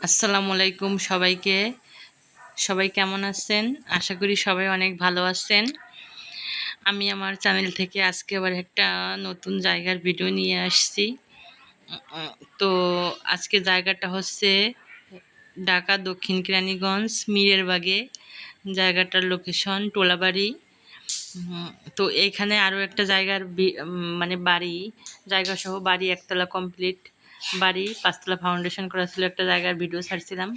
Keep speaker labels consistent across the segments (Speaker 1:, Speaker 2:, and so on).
Speaker 1: আসসালামু আলাইকুম সবাইকে। সবাই কেমন আছেন? আশা করি সবাই অনেক ভালো আছেন। আমি আমার চ্যানেল থেকে আজকে আবার একটা নতুন জায়গার ভিডিও নিয়ে আসছি। তো আজকে জায়গাটা হচ্ছে ঢাকা দক্ষিণ কেরানীগঞ্জ মিরের বাগে। জায়গাটার লোকেশন টোলাবাড়ি। তো এইখানে আরও একটা জায়গার মানে বাড়ি, জায়গা সহ বাড়ি একতলা কমপ্লিট বাড়ি, 5তলা ফাউন্ডেশন করা ছিল একটা জায়গার ভিডিও ছাড়ছিলাম।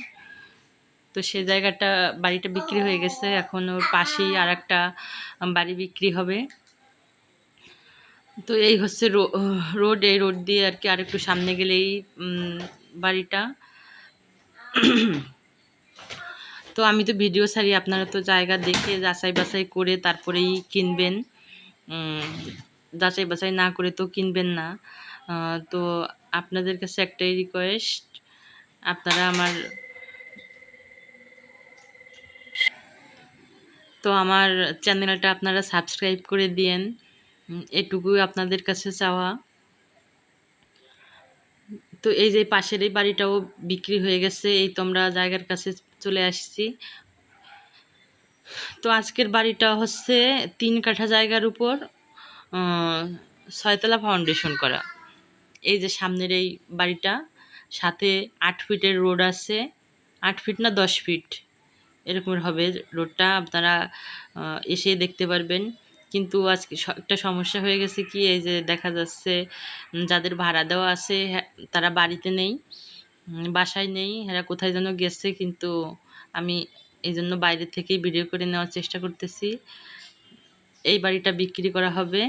Speaker 1: তো সে জায়গাটা বাড়িটা বিক্রি হয়ে গেছে, এখন ওর পাশেই আর একটা বাড়ি বিক্রি হবে। তো এই হচ্ছে রোড, এই রোড দিয়ে আর কি আরেকটু সামনে গেলেই বাড়িটা। তো আমি তো ভিডিও ছাড়ি, আপনারা তো জায়গা দেখে যাচাই বাছাই করে তারপরেই কিনবেন। যাচাই বাছাই না করে তো কিনবেন না। তো আপনাদের কাছে একটাই রিকোয়েস্ট, আপনারা আমার চ্যানেলটা আপনারা সাবস্ক্রাইব করে দিয়েন, এটুকুই আপনাদের কাছে চাওয়া। তো এই যে পাশের এই বাড়িটাও বিক্রি হয়ে গেছে, এই তো আমরা জায়গার কাছে চলে আসছি। তো আজকের বাড়িটা হচ্ছে 3 কাঠা জায়গার উপর 6তলা ফাউন্ডেশন করা। এই যে সামনের এই বাড়িটা, সাথে 8 ফিটের রোড আছে, 8 ফিট না 10 ফিট এরকম হবে রোডটা, আপনারা এসে দেখতে পারবেন। কিন্তু আজকে একটা সমস্যা হয়ে গেছে কি, এই যে দেখা যাচ্ছে যাদের ভাড়া দেওয়া আছে তারা বাড়িতে নেই, বাসায় নেই, এরা কোথায় যেন গেছে। কিন্তু আমি এই জন্য বাইরে থেকেই ভিডিও করে নেওয়ার চেষ্টা করতেছি। এই বাড়িটা বিক্রি করা হবে।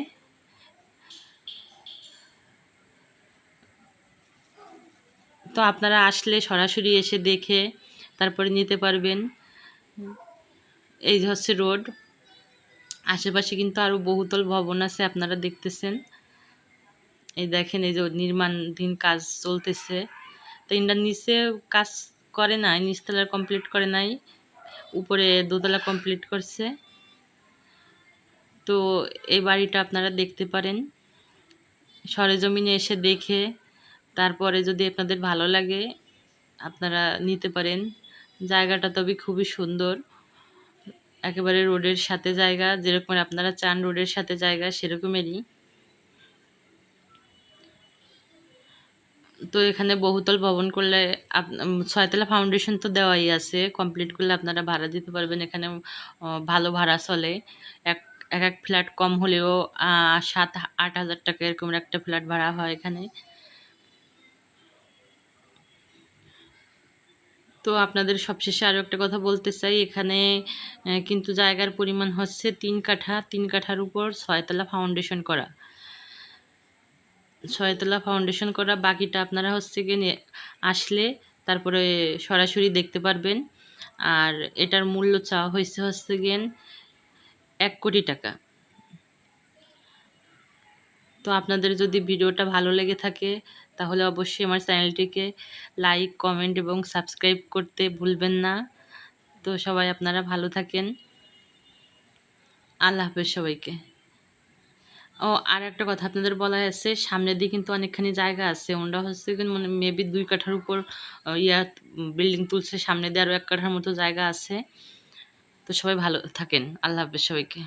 Speaker 1: তো আপনারা আসলে সরাসরি এসে দেখে তারপরে নিতে পারবেন। এই যে হচ্ছে রোড, আশেপাশে কিন্তু আরও বহুতল ভবন আছে, আপনারা দেখতেছেন। এই দেখেন, এই যে নির্মাণাধীন কাজ চলতেছে। তো এটার নিচে কাজ করে নাই, নিচতলা কমপ্লিট করে নাই, উপরে দোতলা কমপ্লিট করছে। তো এই বাড়িটা আপনারা দেখতে পারেন, সরেজমিনে এসে দেখে তারপরে যদি আপনাদের ভালো লাগে আপনারা নিতে পারেন। জায়গাটা তবে খুবই সুন্দর, একেবারে রোডের সাথে জায়গা, যেরকম আপনারা চান রোডের সাথে জায়গা সেরকমেরই। তো এখানে বহুতল ভবন করলে 6তলা ফাউন্ডেশন তো দেওয়াই আছে, কমপ্লিট করলে আপনারা ভাড়া দিতে পারবেন। এখানে ভালো ভাড়া চলে, এক এক ফ্ল্যাট কম হলেও 7-8 হাজার টাকা এরকম একটা ফ্ল্যাট ভাড়া হয় এখানে। তো আপনাদের সবশেষে আরও একটা কথা বলতে চাই, এখানে কিন্তু জায়গার পরিমাণ হচ্ছে 3 কাঠা, 3 কাঠার উপর 6তলা ফাউন্ডেশন করা, 6তলা ফাউন্ডেশন করা। বাকিটা আপনারা হচ্ছে গিয়ে আসলে তারপরে সরাসরি দেখতে পারবেন। আর এটার মূল্য চাওয়া হচ্ছে গিয়ে 1 কোটি টাকা। তো আপনাদের যদি ভিডিওটা ভালো লেগে থাকে তাহলে অবশ্যই আমার চ্যানেলটিকে লাইক, কমেন্ট এবং সাবস্ক্রাইব করতে ভুলবেন না। তো সবাই আপনারা ভালো থাকেন। আল্লাহ হাফেজ সবাইকে। ও আর একটা কথা আপনাদের বলা আছে, সামনের দিকে কিন্তু অনেকখানি জায়গা আছে, ওটা হচ্ছে মানে মেবি 2 কাঠার উপর বিল্ডিং তুলছে, সামনে দিয়ে আরও 1 কাঠার মতো জায়গা আছে। তো সবাই ভালো থাকেন, আল্লাহ হাফেজ সবাইকে।